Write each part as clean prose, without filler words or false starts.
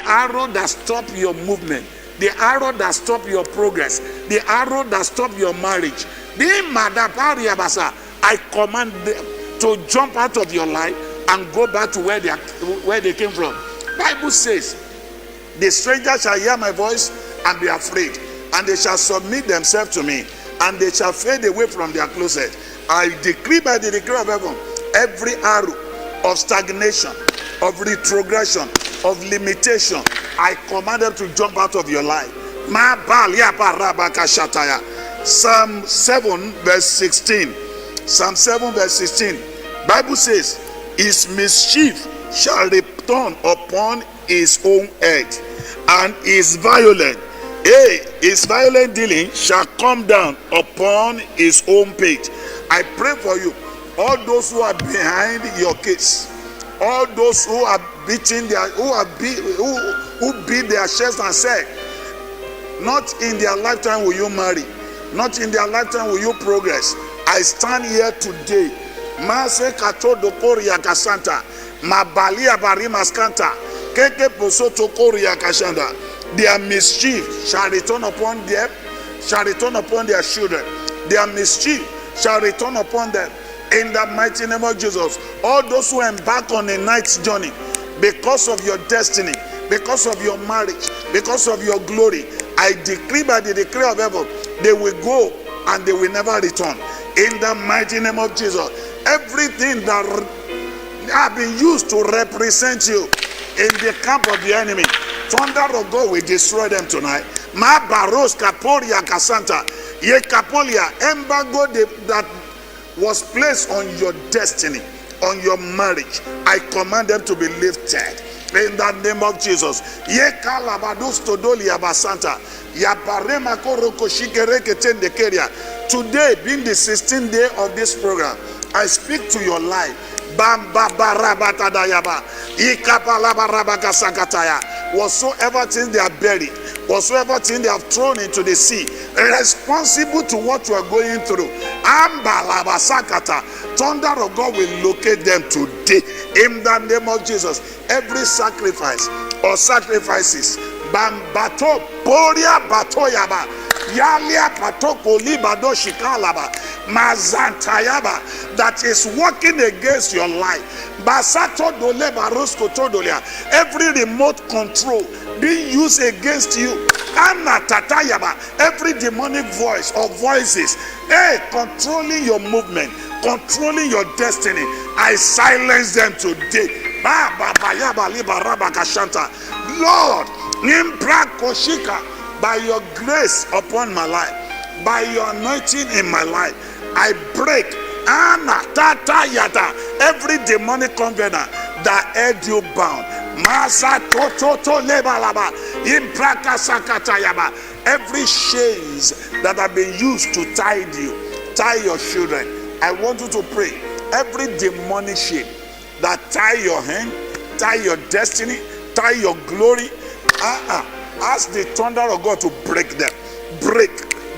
arrow that stop your movement, the arrow that stop your progress, the arrow that stop your marriage, I command them to jump out of your life and go back to where they came from. Bible says, the stranger shall hear my voice and be afraid, and they shall submit themselves to me, and they shall fade away from their closet. I decree by the decree of heaven, every arrow of stagnation, of retrogression, of limitation, I command them to jump out of your life. Psalm 7 verse 16. Psalm 7 verse 16. Bible says, his mischief shall return upon his own head, and his violent dealing shall come down upon his own page. I pray for you, all those who are behind your case, all those who are beating who beat their chest and said, not in their lifetime will you marry, not in their lifetime will you progress. I stand here today. Mase katodo koria kasanta, mabalia barimaskanta, keke posoto koria kashanda. Their mischief shall return upon them, shall return upon their children. Their mischief shall return upon them. In the mighty name of Jesus, all those who embark on a night's journey because of your destiny, because of your marriage, because of your glory, I decree by the decree of heaven, they will go and they will never return. In the mighty name of Jesus, everything that have been used to represent you in the camp of the enemy, thunder of God will destroy them tonight. Ma baros kaporia kasanta, ye kapolia embargo that was placed on your destiny, on your marriage, I command them to be lifted in the name of Jesus. Ye kalabadus todolia basanta, ya barema koroko shikereke tendekeria. Today being the 16th day of this program, I speak to your life. Bamba barabatadayaba, ikapalabarabakasakataya. Whatsoever things they are buried, whatsoever things they have thrown into the sea, responsible to what you are going through, ambalabasakata, thunder of God will locate them today in the name of Jesus. Every sacrifice or sacrifices, bambato poria batoyaba, yalia patoko libado shikalaba, mazantayaba, that is working against your life. Basato dole barosko todolia, every remote control being used against you. Anna tatayaba, every demonic voice or voices, controlling your movement, controlling your destiny, I silence them today. Lord, by your grace upon my life, by your anointing in my life, I break every demonic covenant that held you bound. Every chains that have been used to tie your children, I want you to pray. Every demonic chain that tie your hand, tie your destiny, tie your glory, ask the thunder of God to break them. Break,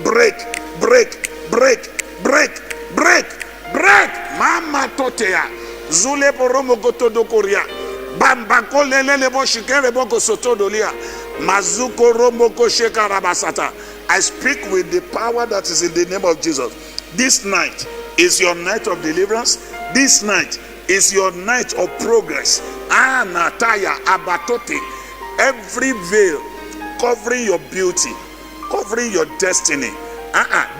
break, break, break, break, break, break. Mama totea, zule poromo gotodo koria, bambako lelele bo shikere boko soto dolia, mazuko rombo ko shekarabasata. I speak with the power that is in the name of Jesus. This night is your night of deliverance. This night is your night of progress. Nataya abatote, every veil covering your beauty, covering your destiny.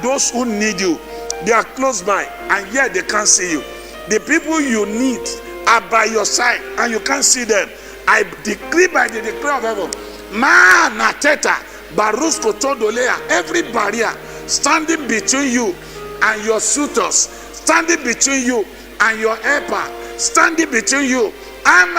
Those who need you, they are close by and yet they can't see you. The people you need are by your side and you can't see them. I decree by the decree of heaven, nateta barusko todolea, every barrier standing between you and your suitors, standing between you and your helper, standing between you and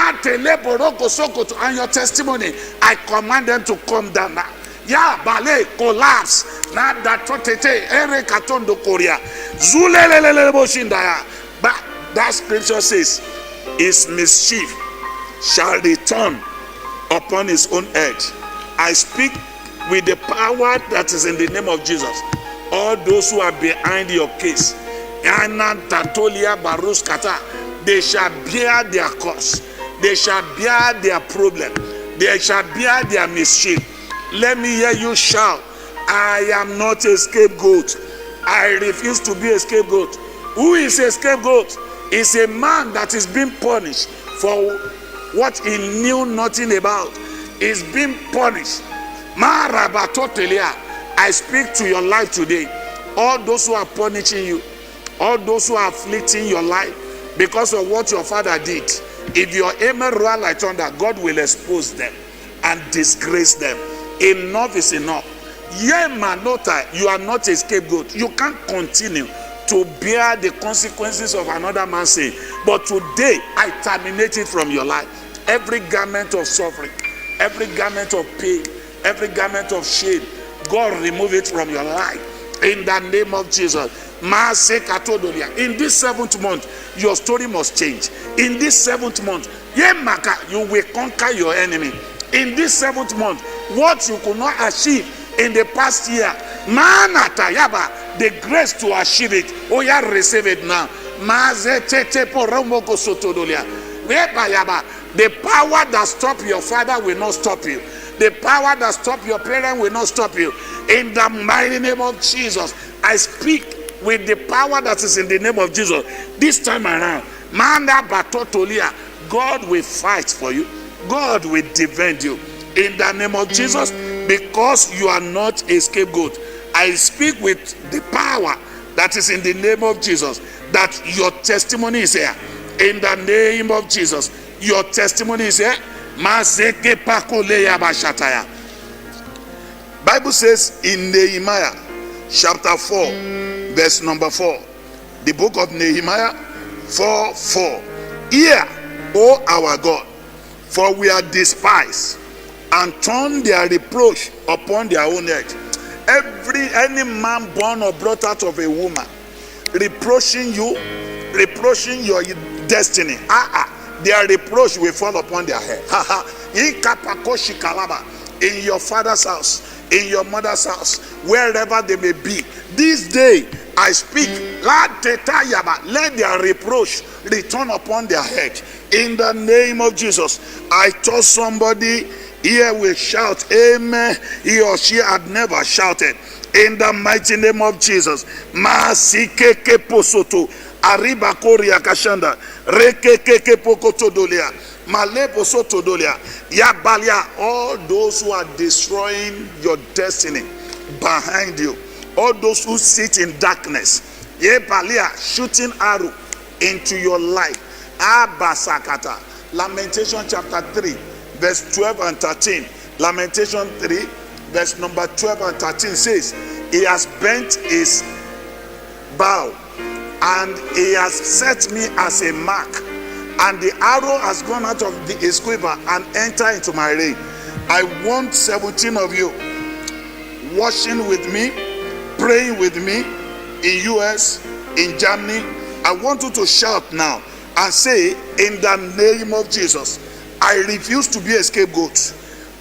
your testimony, I command them to come down now. Ya bale collapse na that totete ere katondo korea zulelelele boshindaya. But that scripture says, his mischief shall return upon his own head. I speak with the power that is in the name of Jesus. All those who are behind your case, they shall bear their curse, they shall bear their problem, they shall bear their mischief. Let me hear you shout, I am not a scapegoat. I refuse to be a scapegoat. Who is a scapegoat? Is a man that is being punished for what he knew nothing about. Is being punished. I speak to your life today. All those who are punishing you, all those who are afflicting your life because of what your father did, if your amen roar like thunder, God will expose them and disgrace them. Enough is enough. You are not a scapegoat. You can't continue to bear the consequences of another man's sin. But today, I terminate it from your life. Every garment of suffering, every garment of pain, every garment of shame, God remove it from your life. In the name of Jesus. In this 7th month, your story must change. In this 7th month, you will conquer your enemy. In this 7th month, what you could not achieve in the past year, the grace to achieve it, receive it now. The power that stopped your father will not stop you. The power that stopped your parent will not stop you. In the mighty name of Jesus, I speak with the power that is in the name of Jesus. This time around, God will fight for you. God will defend you. In the name of Jesus, because you are not a scapegoat, I speak with the power that is in the name of Jesus, that your testimony is here. In the name of Jesus, your testimony is here. Bible says in Nehemiah chapter 4 verse number 4, the book of Nehemiah 4:4. Hear, O our God, for we are despised, and turn their reproach upon their own head. Any man born or brought out of a woman reproaching you, reproaching your destiny, their reproach will fall upon their head. In your father's house, in your mother's house, wherever they may be, this day I speak, let their reproach return upon their head. In the name of Jesus, I told somebody here will shout amen. He or she had never shouted. In the mighty name of Jesus. Masikeke posoto. Ariba koria kashanda. Rekeke pokotodolia. Malepo sotodolia. Yabalia. All those who are destroying your destiny behind you. All those who sit in darkness. Yebalia. Shooting arrow into your life. Abasakata. Lamentation chapter 3. Verse 12 and 13. Lamentation 3, verse number 12 and 13 says, He has bent his bow, and he has set me as a mark, and the arrow has gone out of his quiver and entered into my reign. I want 17 of you watching with me, praying with me in US, in Germany. I want you to shout now and say, in the name of Jesus, I refuse to be a scapegoat.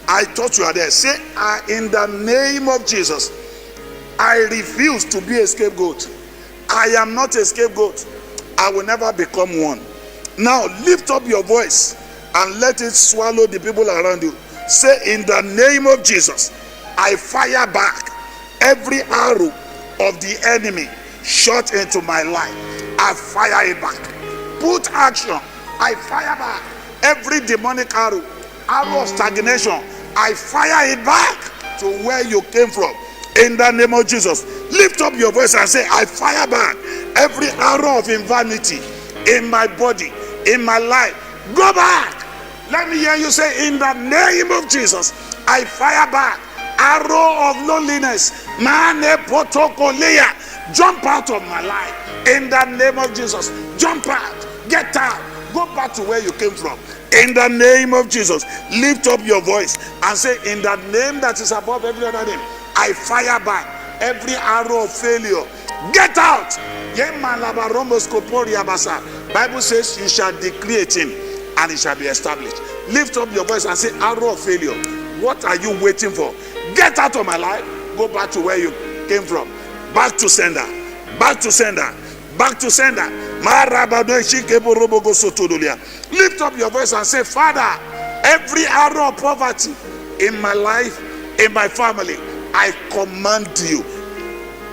I thought you are there. Say, in the name of Jesus, I refuse to be a scapegoat. I am not a scapegoat. I will never become one. Now lift up your voice and let it swallow the people around you. Say, in the name of Jesus, I fire back every arrow of the enemy shot into my life. I fire it back. Put action. I fire back every demonic arrow of stagnation. I fire it back to where you came from. In the name of Jesus, lift up your voice and say, I fire back every arrow of infirmity in my body, in my life. Go back. Let me hear you say, in the name of Jesus, I fire back arrow of loneliness. Jump out of my life. In the name of Jesus, jump out. Get out. Go back to where you came from. In the name of Jesus, lift up your voice and say, in the name that is above every other name, I fire back every arrow of failure. Get out. Bible says you shall decree a thing and it shall be established. Lift up your voice and say, arrow of failure, what are you waiting for? Get out of my life. Go back to where you came from. Back to sender. Back to sender. Back to sender. Lift up your voice and say, Father, Every arrow of poverty in my life, in my family, I command you,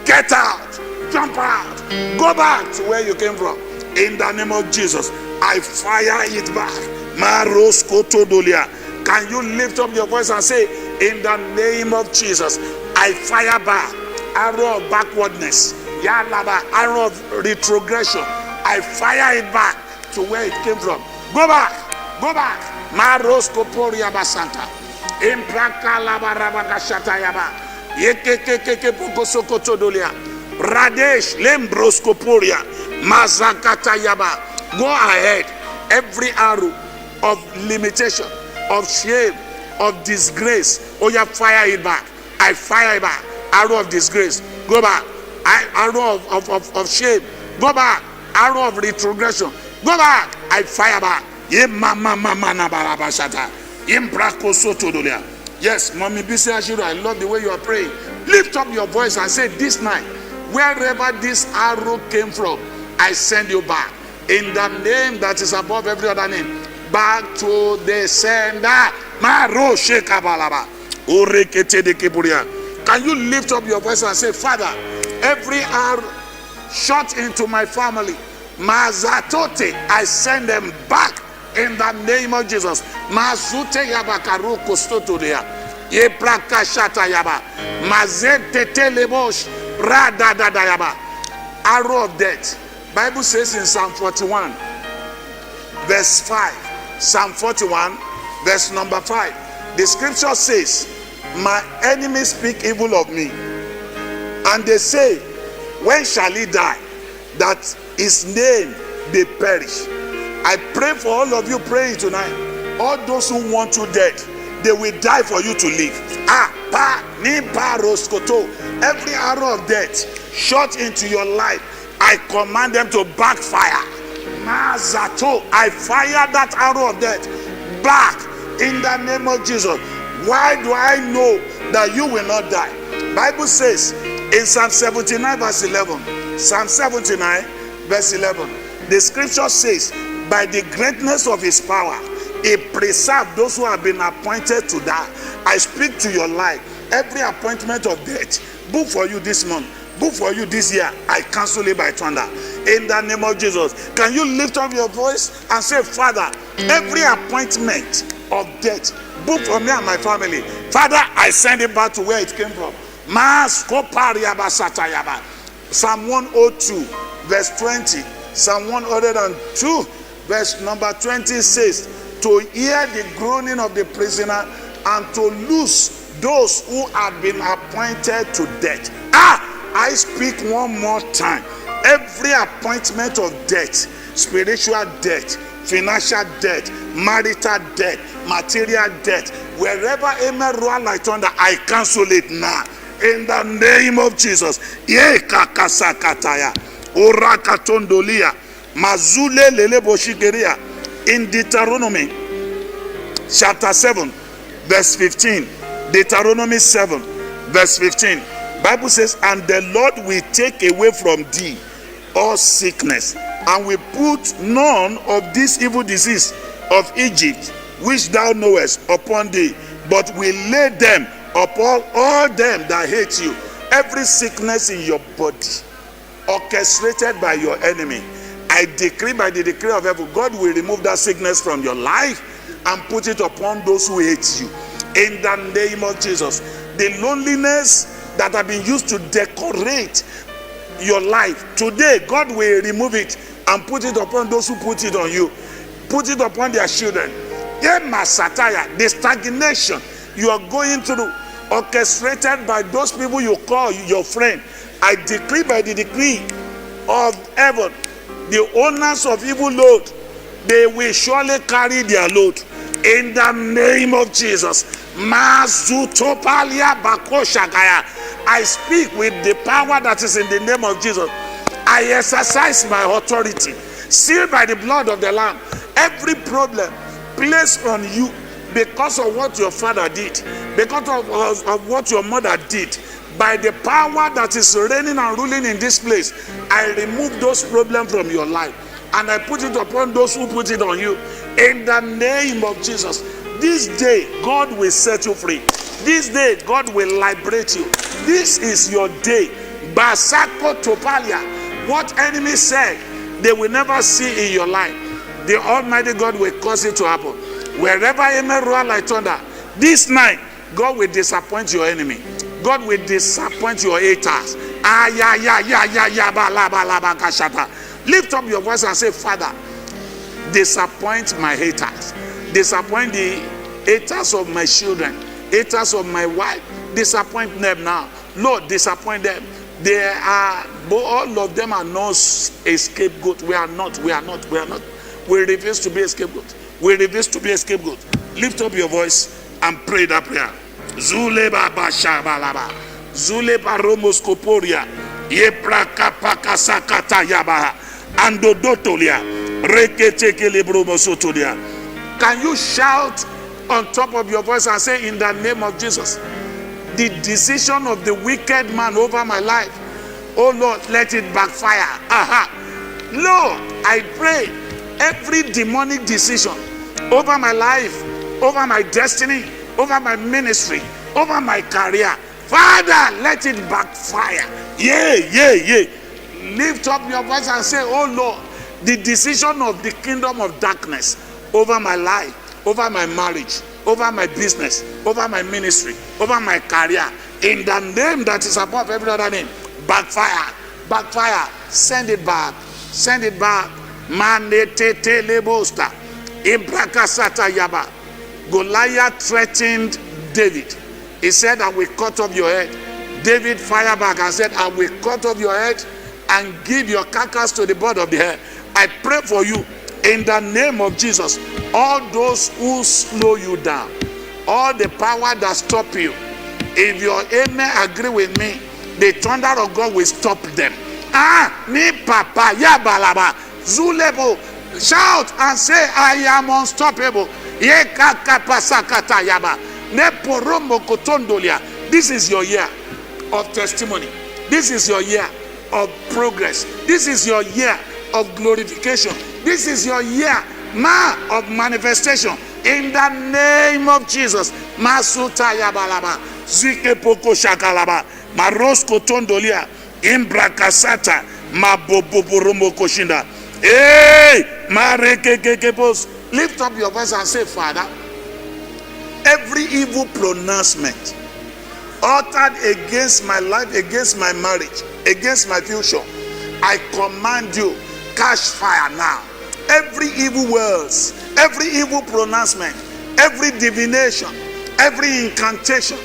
get out, jump out, go back to where you came from. In the name of Jesus, I fire it back. Can you lift up your voice and say, in the name of Jesus, I fire back arrow of backwardness, arrow of retrogression. I fire it back to where it came from. Go back, go back. Maroskoporia basanta. Impraka labarabaka shatayaba. Yekekekeke pokosokotodolia. Radesh lembroskoporia. Mazakatayaba. Go ahead. Every arrow of limitation, of shame, of disgrace, oh yeah, fire it back. I fire it back. Arrow of disgrace, go back. Arrow of shame, go back. Arrow of retrogression, go back. I fire back. Yes, Mommy Bisi Ashiru, I love the way you are praying. Lift up your voice and say, this night, wherever this arrow came from, I send you back. In the name that is above every other name, back to the sender. Can you lift up your voice and say, Father, every arrow shot into my family, Mazatote, I send them back in the name of Jesus. Mazute yabakaru kostotoria. Yepraka shata yaba. Mazete telebosh radadada yaba. Arrow of death. Bible says in Psalm 41, verse 5. Psalm 41, verse number 5. The scripture says, my enemies speak evil of me, and they say, when shall he die, that his name may perish? I pray for all of you praying tonight. All those who want you dead, they will die for you to live. Every arrow of death shot into your life, I command them to backfire. Mazato, I fire that arrow of death back in the name of Jesus. Why do I know that you will not die? Bible says in Psalm 79 verse 11, Psalm 79 verse 11, the scripture says, by the greatness of his power, he preserved those who have been appointed to die. I speak to your life. Every appointment of death, book for you this month, book for you this year, I cancel it by thunder. In the name of Jesus. Can you lift up your voice and say, Father, every appointment of death, book for me and my family, Father, I send it back to where it came from. Psalm 102 verse 20. Psalm 102 verse number 20 says, to hear the groaning of the prisoner and to loose those who have been appointed to death. I speak one more time. Every appointment of death, spiritual death, financial death, marital death, material death, wherever amen roar like thunder, I cancel it now. In the name of Jesus. Ye kakasakataya. Orakatondolia. Mazule leleboshikeria. In Deuteronomy chapter 7 verse 15. Deuteronomy 7 verse 15. Bible says, and the Lord will take away from thee all sickness, and will put none of this evil disease of Egypt, which thou knowest, upon thee, but will lay them upon all them that hate you. Every sickness in your body, orchestrated by your enemy, I decree by the decree of heaven, God will remove that sickness from your life and put it upon those who hate you. In the name of Jesus. The loneliness that have been used to decorate your life, today God will remove it and put it upon those who put it on you. Put it upon their children. The stagnation you are going through, orchestrated by those people you call your friend, I decree by the decree of heaven, the owners of evil load, they will surely carry their load. In the name of Jesus. I speak with the power that is in the name of Jesus. I exercise my authority, sealed by the blood of the Lamb. Every problem placed on you because of what your father did, because of what your mother did, by the power that is reigning and ruling in this place, I remove those problems from your life and I put it upon those who put it on you. In the name of Jesus. This day, God will set you free. This day, God will liberate you. This is your day. Basako Topalia. What enemy said they will never see in your life, the Almighty God will cause it to happen. Wherever amen roar like thunder, this night, God will disappoint your enemy. God will disappoint your haters. Lift up your voice and say, Father, disappoint my haters. Disappoint the haters of my children, haters of my wife. Disappoint them now. Lord, disappoint them. They are, all of them are not a scapegoat. We are not. We refuse to be a scapegoat. We refuse to be a scapegoat. Lift up your voice and pray that prayer. Zuleba bashabalaba. Zuleba romoskoporia. Yepraka pakasakata yabaha. Andodotolia. Reketekelebromosotolia. Can you shout on top of your voice and say, in the name of Jesus, the decision of the wicked man over my life, oh Lord, let it backfire. Lord, I pray every demonic decision over my life, over my destiny, over my ministry, over my career, Father, let it backfire. Yeah. Lift up your voice and say, oh Lord, the decision of the kingdom of darkness over my life, over my marriage, over my business, over my ministry, over my career, in the name that is above every other name, backfire. Send it back. Manetete lebosta. Ibrakasata yaba. Goliath threatened David. He said, I will cut off your head. David fired back and said, I will cut off your head and give your carcass to the bird of the air. I pray for you in the name of Jesus. All those who slow you down, all the power that stop you, if your amen agree with me, the thunder of God will stop them. Ni papa yabalaba zulebo. Shout and say, I am unstoppable. This is your year of testimony. This is your year of progress. This is your year of glorification. This is your year of manifestation. In the name of Jesus. Masuta yabalaba. Zike poko shakalaba. Marosko tondolia. Imbrakasata. Maboboboromo koshinda. Hey! Marekekekepos. Lift up your voice and say, Father, every evil pronouncement uttered against my life, against my marriage, against my future, I command you, catch fire now. Every evil words, every evil pronouncement, every divination, every incantation,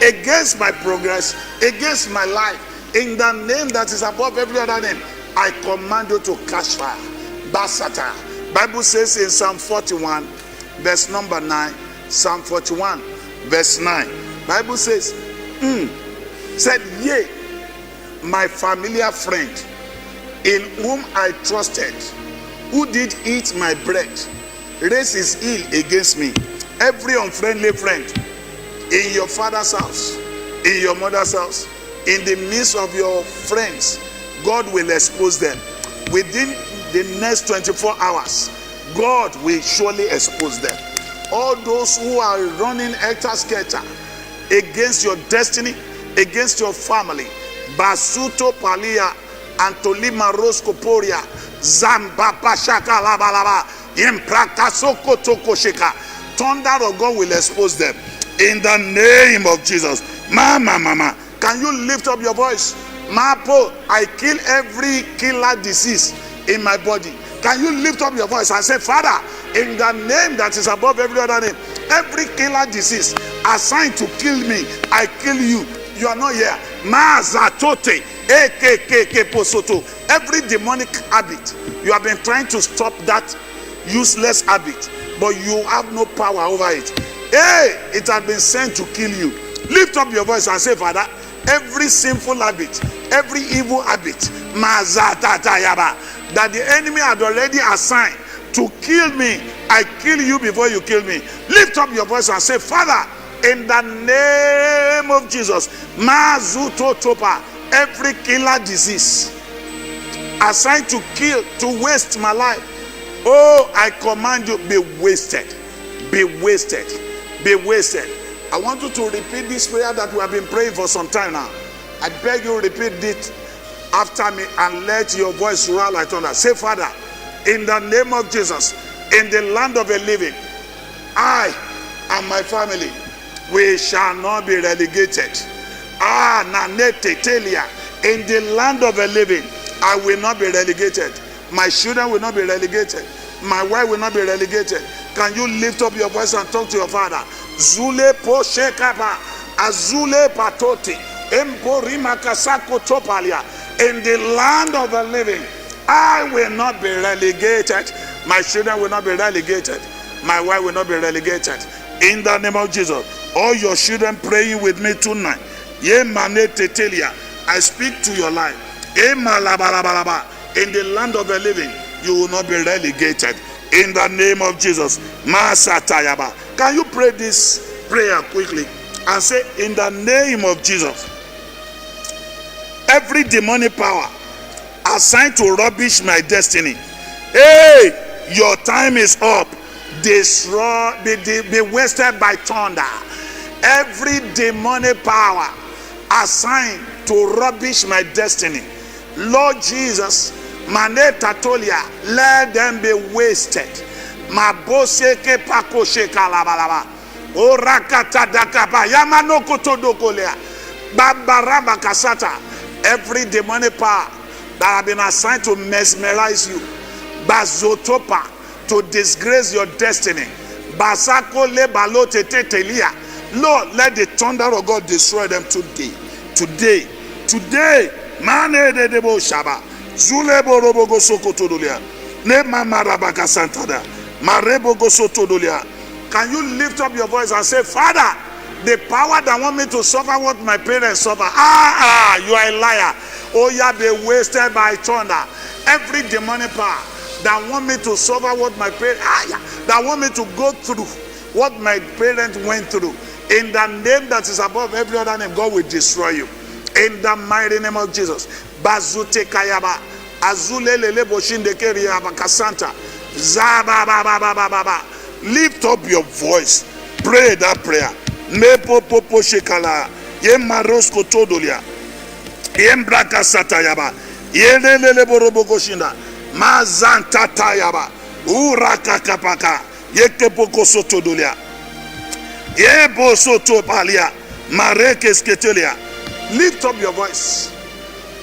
against my progress, against my life, in the name that is above every other name, I command you to catch fire. Basata. Bible says in Psalm 41, verse number 9, Psalm 41, verse 9. Bible says, said, yea, my familiar friend, in whom I trusted, who did eat my bread, raised his heel against me. Every unfriendly friend in your father's house, in your mother's house, in the midst of your friends, God will expose them. Within the next 24 hours, God will surely expose them. All those who are running hector-skelter against your destiny, against your family, Basuto Palia, Antolima Roskoporia, Zamba Pashaka Labalaba, Imprakasoko Tokosheka. Thunder of God will expose them in the name of Jesus. Mama, can you lift up your voice? Mapo, I kill every killer disease in my body. Can you lift up your voice and say, Father, in the name that is above every other name, every killer disease assigned to kill me, I kill you. You are not here. Mazatote, ekekeke posoto. Every demonic habit, you have been trying to stop that useless habit, but you have no power over it. Hey, it has been sent to kill you. Lift up your voice and say, Father, every sinful habit, every evil habit, that the enemy had already assigned to kill me, I kill you before you kill me. Lift up your voice and say, Father, in the name of Jesus, every killer disease assigned to kill, to waste my life. Oh, I command you, be wasted. Be wasted. Be wasted. I want you to repeat this prayer that we have been praying for some time now. I beg you, repeat it after me and let your voice roar like thunder. Say, Father, in the name of Jesus, in the land of the living, I and my family, we shall not be relegated. In the land of the living, I will not be relegated. My children will not be relegated. My wife will not be relegated. Can you lift up your voice and talk to your father? Zule po shekapa, azule patoti, emporima kasako topalia. In the land of the living, I will not be relegated. My children will not be relegated. My wife will not be relegated. In the name of Jesus, all your children praying with me tonight. I speak to your life. In the land of the living, you will not be relegated. In the name of Jesus. Can you pray this prayer quickly and say, in the name of Jesus, every demonic power assigned to rubbish my destiny, hey, your time is up. Destroy, be wasted by thunder. Every demonic power assigned to rubbish my destiny, Lord Jesus, maneta tolia, let them be wasted. Maboseke pakoshe kalabalaba, orakata dakaba, yamanoko todokolea, babaraba kasata. Every demonic power that have been assigned to mesmerize you, bazotopa, to disgrace your destiny, basako le balote tetelia. Lord, let the thunder of God destroy them today. Today. Mane de debo shaba. Zule borobogo sokotodolia. Ne mamarabaka santada. Marebogo sotodolia. Can you lift up your voice and say, Father, the power that want me to suffer what my parents suffer. You are a liar. Oh, yeah, be wasted by thunder. Every demonic power that want me to suffer what my parents, that want me to go through what my parents went through. In the name that is above every other name, God will destroy you. In the mighty name of Jesus. Bazute kayaba. Azulele boshinde keriaba kasanta. Zababababababa. Lift up your voice. Pray that prayer. Mepo popo shekala. Yemarosko todolia. Yembraka satayaba. Yelele boroboko shinda. Mazanta tayaba. Uraka kapaka. Yekepoko sotodolia. Yebo soto palia. Mareke sketelia. Lift up your voice.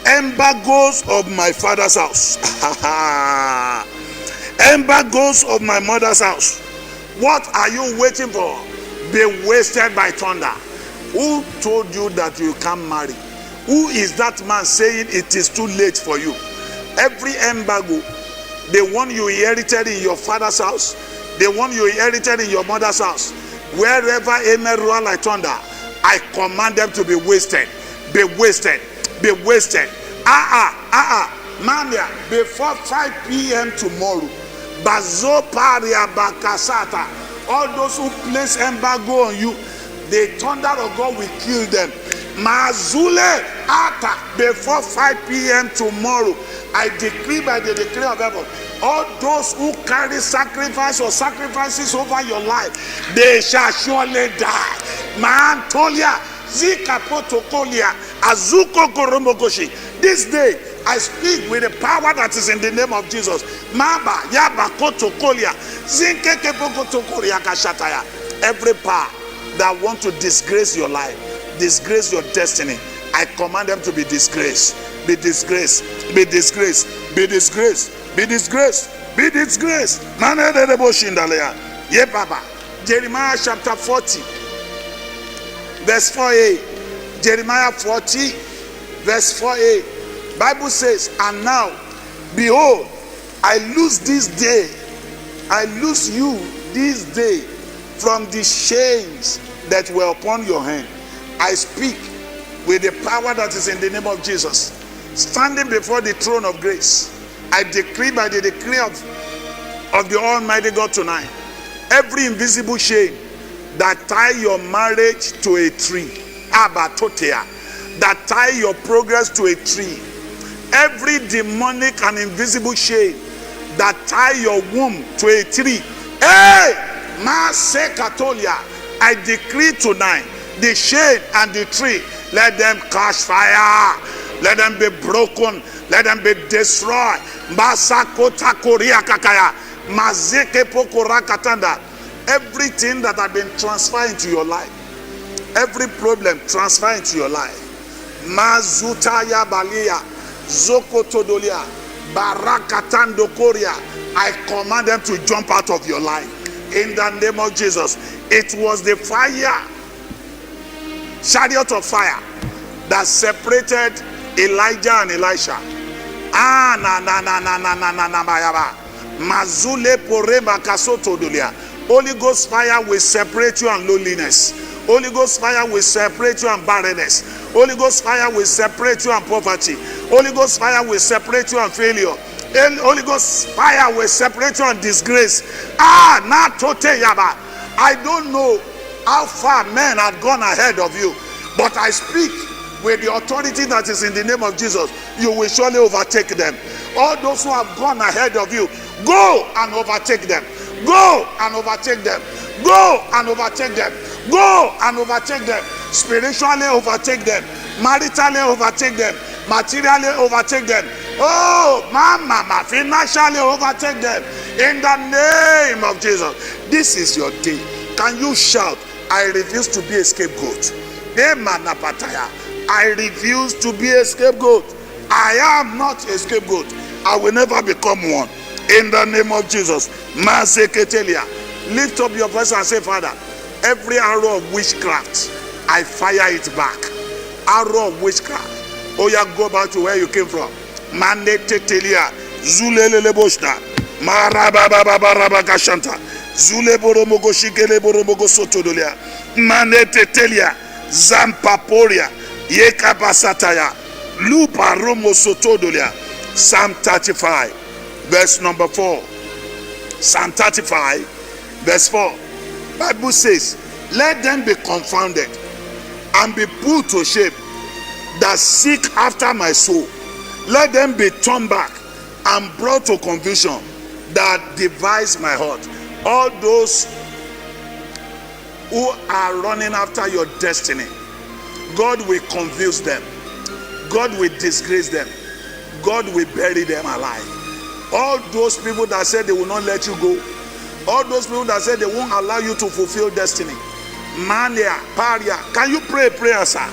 Embargoes of my father's house. Embargoes of my mother's house. What are you waiting for? Be wasted by thunder. Who told you that you can't marry? Who is that man saying it is too late for you? Every embargo, the one you inherited in your father's house, the one you inherited in your mother's house, wherever amen roar like thunder, I command them to be wasted. Be wasted. Be wasted. Mania, before 5 p.m. tomorrow, Bazo Paria Bakasata, all those who place embargo on you, the thunder of God will kill them. Mazule Ata, before 5 p.m. tomorrow, I decree by the decree of heaven, all those who carry sacrifice or sacrifices over your life, they shall surely die. Mantolia, Zika Potokolia, Azuko Koromokoshi. This day, I speak with the power that is in the name of Jesus. Maba, Yaba Kotokolia, Zinkeke Pokotokolia Kashataya. Every power that want to disgrace your life, disgrace your destiny, I command them to be disgraced. Be disgraced. Be disgraced. Be disgraced. Be disgraced. Be disgraced. Ye Baba. Jeremiah chapter 40, verse 4a. Jeremiah 40, verse 4a. Bible says, and now, behold, I loose this day, I loose you this day from the chains that were upon your hand. I speak with the power that is in the name of Jesus. Standing before the throne of grace, I decree by the decree of the Almighty God tonight, every invisible chain that tie your marriage to a tree, abatotea, that tie your progress to a tree, Every demonic and invisible chain that tie your womb to a tree. Hey! Masekatolia. I decree tonight, the shade and the tree, let them catch fire. Let them be broken. Let them be destroyed. Masakota koria kakaya. Mazeke pokora katanda. Everything that has been transferred into your life, every problem transferred into your life. Mazutaya balia. Zokotodolia. Barakatando koria. I command them to jump out of your life. In the name of Jesus. It was the fire, chariot of fire, that separated Elijah and Elisha. Mazule porema kasoto dolia. Holy Ghost fire will separate you and loneliness. Holy Ghost fire will separate you and barrenness. Holy Ghost fire will separate you and poverty. Holy Ghost fire will separate you and failure. Holy Ghost fire will separate you and disgrace. I don't know how far men had gone ahead of you, but I speak with the authority that is in the name of Jesus. You will surely overtake them. All those who have gone ahead of you, go and overtake them. Go and overtake them. Go and overtake them. Go and overtake them. Spiritually overtake them. Maritally overtake them. Materially overtake them. Oh, mama, financially overtake them. In the name of Jesus. This is your day. Can you shout, I refuse to be a scapegoat? I refuse to be a scapegoat. I am not a scapegoat. I will never become one. In the name of Jesus. Lift up your voice and say, Father, every arrow of witchcraft, I fire it back. Arrow of witchcraft. Oh, yeah, go back to where you came from. Mande tetelia. Zulele boshna. Marabababababagashanta. Zule boromogo shikele boromogo sotodolia. Mande tetelia. Zampaporia. Yekabasataya. Lupa romo sotodolia. Psalm 35, verse number 4. Psalm 35, verse 4. Bible says, let them be confounded and be put to shame that seek after my soul. Let them be turned back and brought to confusion that devise my heart. All those who are running after your destiny, God will confuse them. God will disgrace them. God will bury them alive. All those people that said they will not let you go, all those people that said they won't allow you to fulfill destiny, mania, paria. Can you pray a prayer, sir?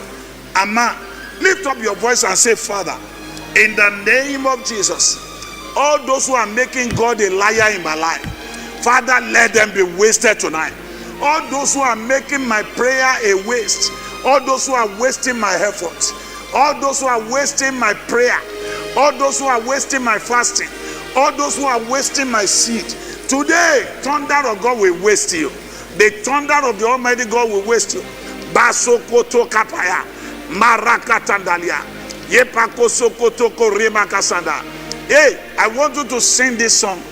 Ama, lift up your voice and say, Father, in the name of Jesus, all those who are making God a liar in my life, Father, let them be wasted tonight. All those who are making my prayer a waste, all those who are wasting my efforts, all those who are wasting my prayer, all those who are wasting my fasting, all those who are wasting my seed, today, thunder of God will waste you. The thunder of the Almighty God will waste you. Basokoto kapaya, marakatandalia, yepako sokotoko remakasanda. Hey, I want you to sing this song.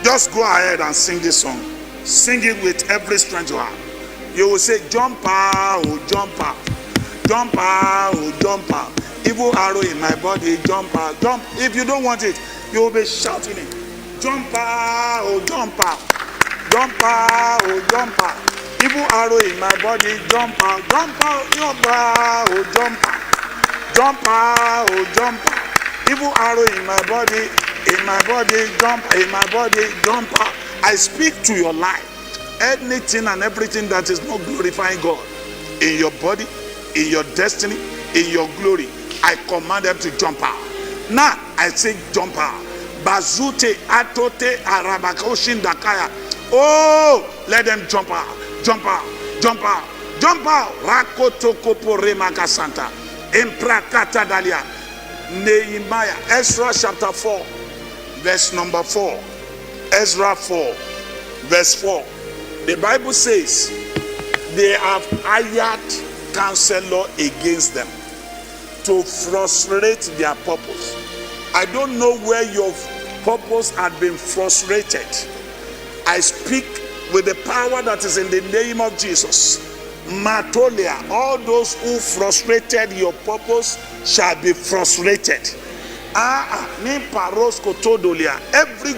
Just go ahead and sing this song. Sing it with every strength you have. You will say, jump out, oh, jump out. Jump out, oh, jump out. Evil arrow in my body, jump out. Jump. If you don't want it, you will be shouting it. Jump out, oh, jump out. Jump out, oh, jump out. Evil arrow in my body, jump out. Jump out, jump out, oh, jump out. Jump out, oh, jump out. Evil arrow in my body, jump, in my body, jump out. I speak to your life. Anything and everything that is not glorifying God in your body, in your destiny, in your glory, I command them to jump out. Now I say jump out. Bazute atote arabakoshin dakaya. Oh, let them jump out, jump out, jump out, jump out. Rakoto kopo remaka santa. Emprakata dalia. Nehemiah, Ezra chapter 4, verse number 4. Ezra 4, verse 4. The Bible says they have hired counselor against them to frustrate their purpose. I don't know where your purpose had been frustrated. I speak with the power that is in the name of Jesus. Matolia, all those who frustrated your purpose shall be frustrated. Every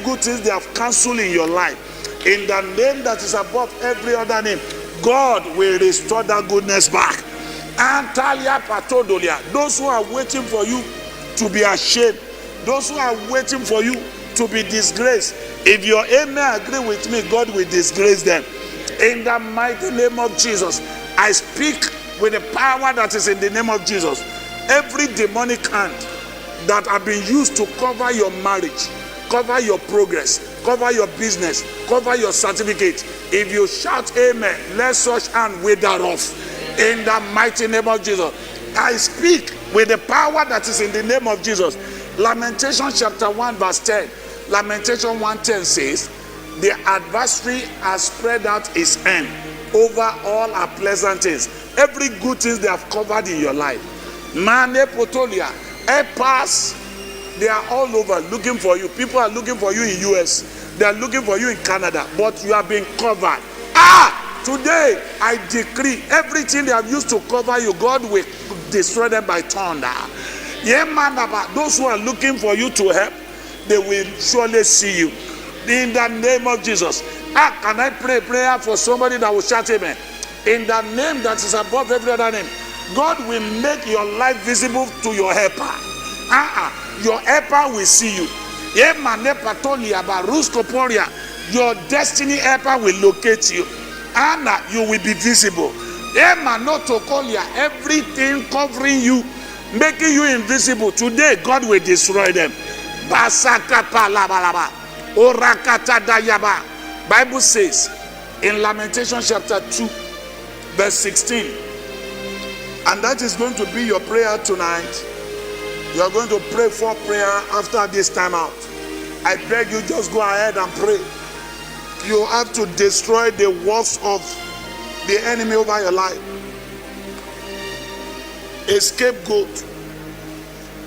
good thing they have cancelled in your life, in the name that is above every other name, God will restore that goodness back. Antalia patodolia, those who are waiting for you to be ashamed, those who are waiting for you to be disgraced, if your amen agree with me, God will disgrace them. In the mighty name of Jesus, I speak with the power that is in the name of Jesus. Every demonic hand that have been used to cover your marriage, cover your progress, cover your business, cover your certificate, if you shout amen, let such hand wither off. In the mighty name of Jesus, I speak with the power that is in the name of Jesus. Lamentation chapter 1 verse 10. Lamentation 1:10 says, the adversary has spread out his hand over all our pleasant things. Every good thing they have covered in your life. Mane potolia, pass. They are all over looking for you. People are looking for you in US. They are looking for you in Canada. But you have been covered. Today I decree everything they have used to cover you, God will destroy them by thunder. Those who are looking for you to help, they will surely see you. In the name of Jesus. Can I pray a prayer for somebody that will shout amen? In the name that is above every other name, God will make your life visible to your helper. Your helper will see you. Your destiny helper will locate you. Anna, you will be visible. Everything covering you, making you invisible, today God will destroy them. Bible says in Lamentation chapter 2 verse 16, and that is going to be your prayer tonight. You are going to pray for prayer after this time out. I beg you, just go ahead and pray. You have to destroy the works of the enemy over your life. A scapegoat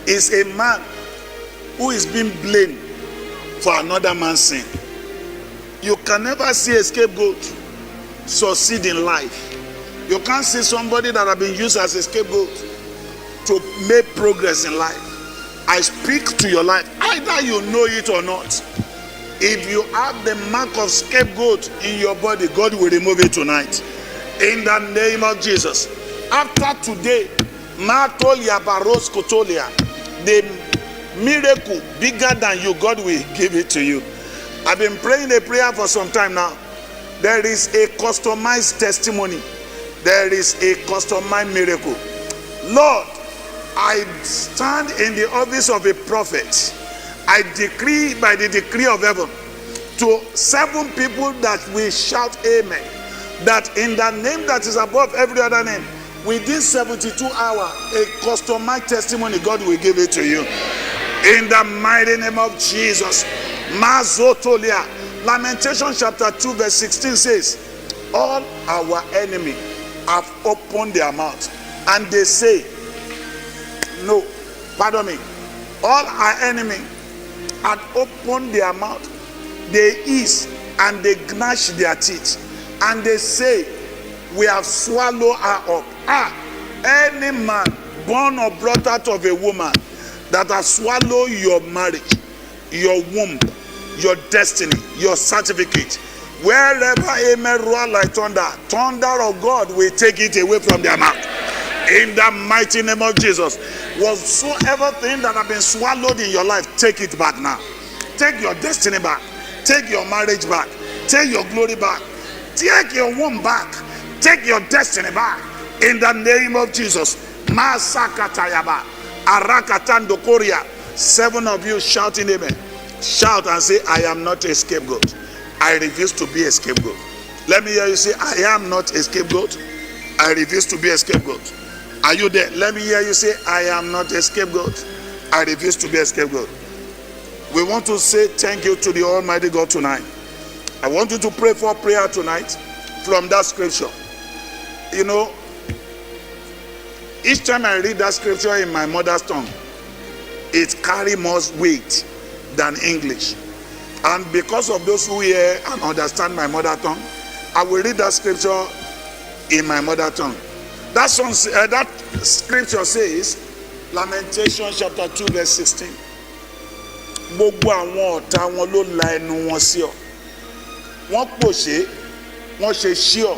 is a man who is being blamed for another man's sin. You can never see a scapegoat succeed in life. You can't see somebody that has been used as a scapegoat to make progress in life. I speak to your life, either you know it or not. If you have the mark of scapegoat in your body, God will remove it tonight. In the name of Jesus. After today, the miracle bigger than you, God will give it to you. I've been praying a prayer for some time now. There is a customized testimony. There is a customized miracle. Lord, I stand in the office of a prophet. I decree by the decree of heaven to 7 people that will shout amen, that in the name that is above every other name, within 72 hours, a customized testimony, God will give it to you. In the mighty name of Jesus. Mazotolia. Lamentation chapter 2 verse 16 says, all our enemies have opened their mouth and they say, no, pardon me. All our enemies had opened their mouth, they hiss and they gnash their teeth, and they say, we have swallowed her up. Any man born or brought out of a woman that has swallowed your marriage, your womb, your destiny, your certificate, wherever amen roar like thunder, thunder of God will take it away from their mouth. In the mighty name of Jesus. Whatsoever thing that have been swallowed in your life, take it back now. Take your destiny back. Take your marriage back. Take your glory back. Take your womb back. Take your destiny back. In the name of Jesus. Masakatayaba. Arakatando Korea. 7 of you shouting amen. Shout and say, I am not a scapegoat. I refuse to be a scapegoat. Let me hear you say, I am not a scapegoat. I refuse to be a scapegoat. Are you there? Let me hear you say, I am not a scapegoat. I refuse to be a scapegoat. We want to say thank you to the Almighty God tonight. I want you to pray for prayer tonight from that scripture. You know, each time I read that scripture in my mother's tongue, it carries more weight than English. And because of those who hear and understand my mother tongue, I will read that scripture in my mother tongue. That scripture says, Lamentation chapter 2 verse 16. Gbogbo àwọn ọ̀tá wọn ló la ẹnu wọn sí ọ. Wọ́n pòṣé, wọ́n ṣe ṣí ọ.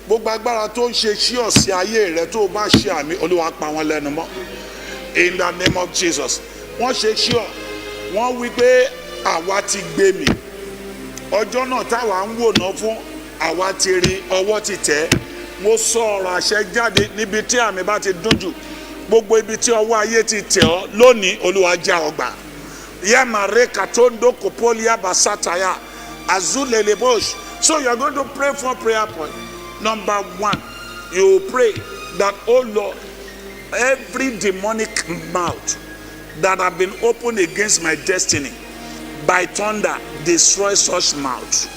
Gbogbo agbára tó ń ṣe ṣí ọ sí ayé rẹ tó bá ṣe àmì, Olúwa pa wọ́n lẹ́nu mọ́. In the name of Jesus. Wọ́n ṣe ṣí ọ. Wọ́n wí pé àwa ti gbé mi. Ọjọ́ náà táwa ń wò ná fún àwa ti rí, ọwọ́ ti tẹ̀. Mo sọ ọ̀rọ̀ àṣẹ jáde níbi tí àmì bá ti dún jù. Gbogbo ibi tí ọwọ́ ayé ti tẹ̀ ọ́ lónìí, Olúwa já ọgbà. Yamare katondo kopolia basataya azulele bosh. So you are going to pray for prayer point. Number 1, you pray that, oh Lord, every demonic mouth that have been opened against my destiny, by thunder, destroy such mouth.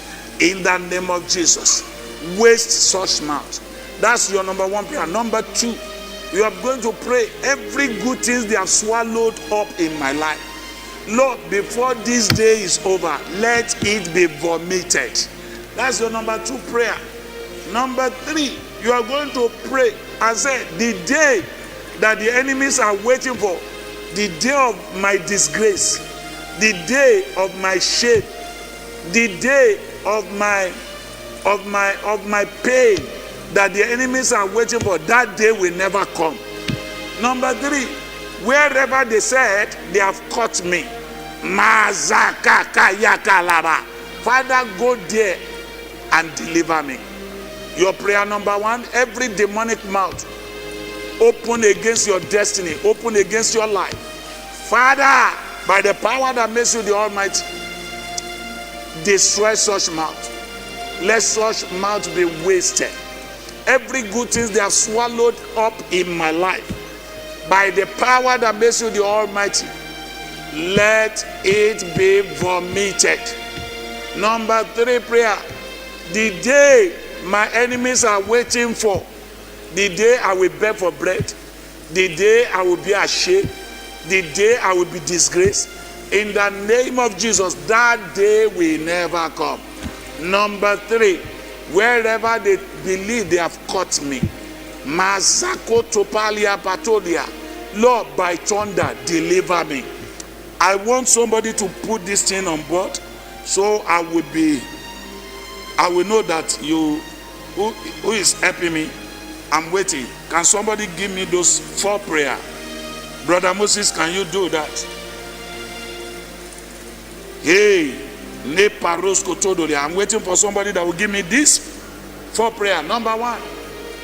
In the name of Jesus, waste such mouth. That's your number 1 prayer. Number 2, you are going to pray every good thing they have swallowed up in my life. Lord, before this day is over, let it be vomited. That's your number 2 prayer. Number 3, you are going to pray and say, the day that the enemies are waiting for, the day of my disgrace, the day of my shame, the day of my pain that the enemies are waiting for, that day will never come. Number 3, wherever they said they have caught me, Father, go there and deliver me. Your prayer number 1, every demonic mouth open against your destiny, open against your life, Father, by the power that makes you the Almighty, destroy such mouth. Let such mouth be wasted. Every good thing they have swallowed up in my life, by the power that makes you the Almighty, let it be vomited. Number 3 prayer, the day my enemies are waiting for, the day I will beg for bread, the day I will be ashamed, the day I will be disgraced, in the name of Jesus, that day will never come. Number 3, wherever they believe they have caught me, Mazako Topalia Patolia, Lord, by thunder, deliver me. I want somebody to put this thing on board, so I will know that who is helping me. I'm waiting. Can somebody give me those 4 prayer? Brother Moses, can you do that? Hey, I'm waiting for somebody that will give me this 4 prayer. Number 1,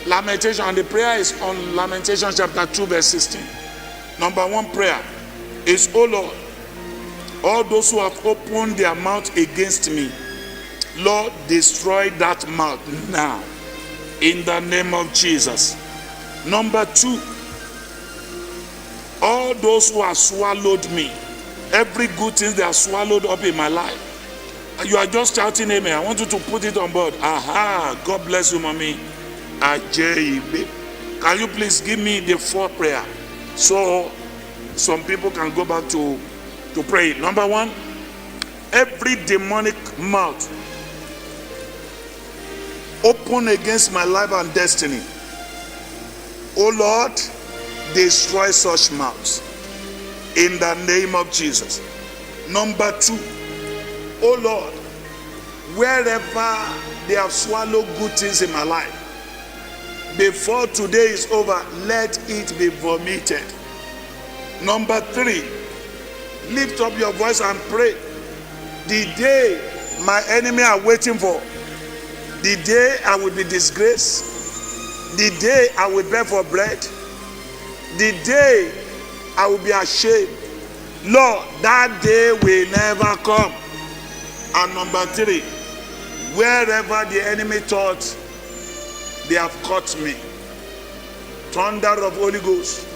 lamentation, and the prayer is on Lamentation chapter 2 verse 16. Number 1 prayer is, oh Lord, all those who have opened their mouth against me, Lord, destroy that mouth now, in the name of Jesus. Number 2, all those who have swallowed me, every good thing they have swallowed up in my life. You are just shouting amen. I want you to put it on board. Aha, God bless you, mommy. Ajay, can you please give me the 4 prayer so some people can go back to pray? Number 1, every demonic mouth open against my life and destiny, oh Lord, destroy such mouths in the name of Jesus. Number 2, oh Lord, wherever they have swallowed good things in my life, before today is over, let it be vomited. Number 3, lift up your voice and pray. The day my enemy are waiting for, the day I will be disgraced, the day I will beg for bread, the day I will be ashamed, Lord, that day will never come. And number 3, wherever the enemy thought they have caught me, thunder of Holy Ghost,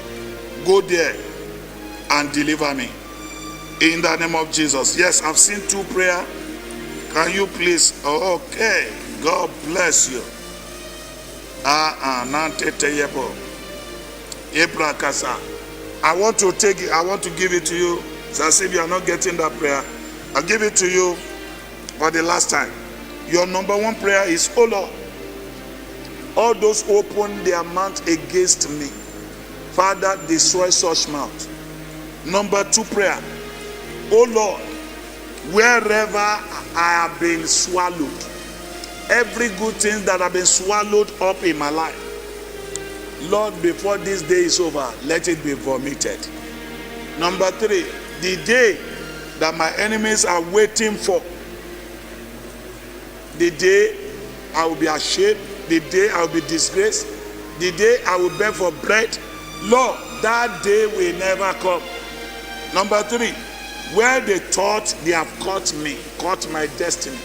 go there and deliver me in the name of Jesus. Yes, I've seen 2 prayer. Can you please? Okay, God bless you. I want to take it. I want to give it to you. It's as if you are not getting that prayer. I'll give it to you for the last time. Your number 1 prayer is, oh Lord, All those who open their mouth against me, Father, destroy such mouth. Number 2 prayer. Oh Lord, wherever I have been swallowed, every good thing that have been swallowed up in my life, Lord, before this day is over, let it be vomited. Number 3, the day that my enemies are waiting for, the day I will be ashamed, the day I will be disgraced, the day I will beg for bread, Lord, that day will never come. Number 3, where they thought they have caught me, caught my destiny,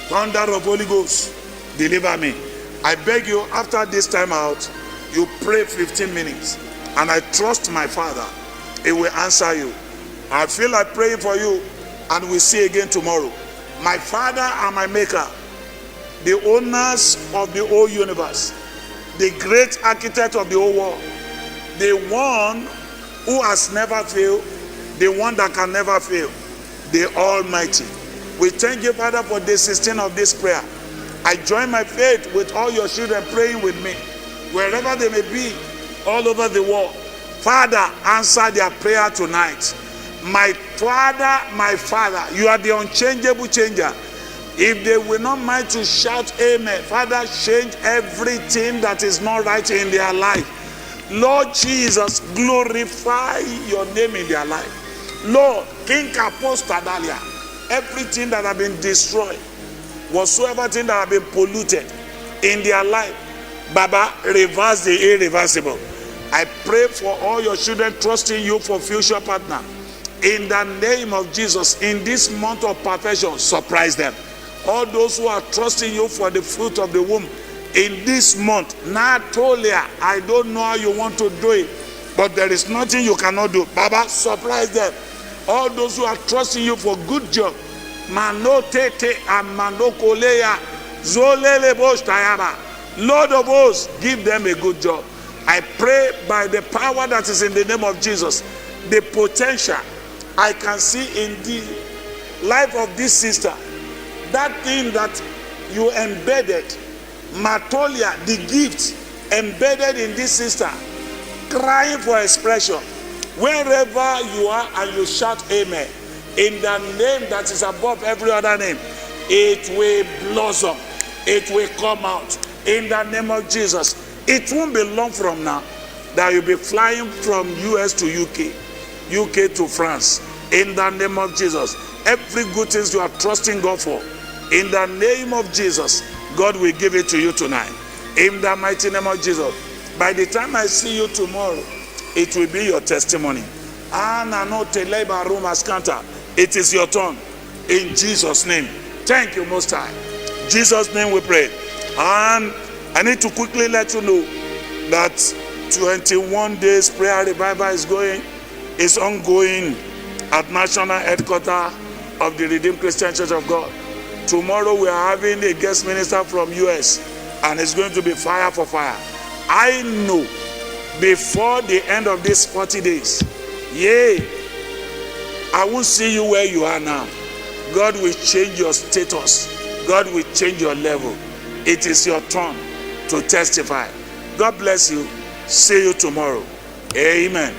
thunder of Holy Ghost, deliver me. I beg you, after this time out, you pray 15 minutes, and I trust my Father, He will answer you. I feel like praying for you, and we'll see again tomorrow. My Father and my Maker, the owners of the whole universe, the great architect of the whole world, the one who has never failed, the one that can never fail, the Almighty. We thank you, Father, for day 16 of this prayer. I join my faith with all your children praying with me, wherever they may be, all over the world. Father, answer their prayer tonight. My Father, you are the unchangeable changer. If they will not mind to shout amen, Father, change everything that is not right in their life. Lord Jesus, glorify your name in their life. Lord, King Apostle Dalia, everything that has been destroyed, whatsoever thing that have been polluted in their life, Baba, reverse the irreversible. I pray for all your children trusting you for future partner. In the name of Jesus, in this month of perfection, surprise them. All those who are trusting you for the fruit of the womb, in this month, Natolia, I don't know how you want to do it, but there is nothing you cannot do. Baba, surprise them. All those who are trusting you for good job, Manotete and Manokoleya, Zolele Boshtayaba, Lord of hosts, give them a good job. I pray by the power that is in the name of Jesus, the potential I can see in the life of this sister, that thing that you embedded, Matolia, the gift embedded in this sister, crying for expression. Wherever you are and you shout amen, in the name that is above every other name, it will blossom, it will come out in the name of Jesus. It won't be long from now that you'll be flying from US to UK, UK to France, in the name of Jesus. Every good thing you are trusting God for, in the name of Jesus, God will give it to you tonight. In the mighty name of Jesus. By the time I see you tomorrow, it will be your testimony. It is your turn. In Jesus' name. Thank you, Most High. In Jesus' name we pray. And I need to quickly let you know that 21 days prayer revival is ongoing at National Headquarters of the Redeemed Christian Church of God. Tomorrow we are having a guest minister from US, and it's going to be fire for fire. I know before the end of these 40 days, I won't see you where you are now. God will change your status. God will change your level. It is your turn to testify. God bless you. See you tomorrow. Amen.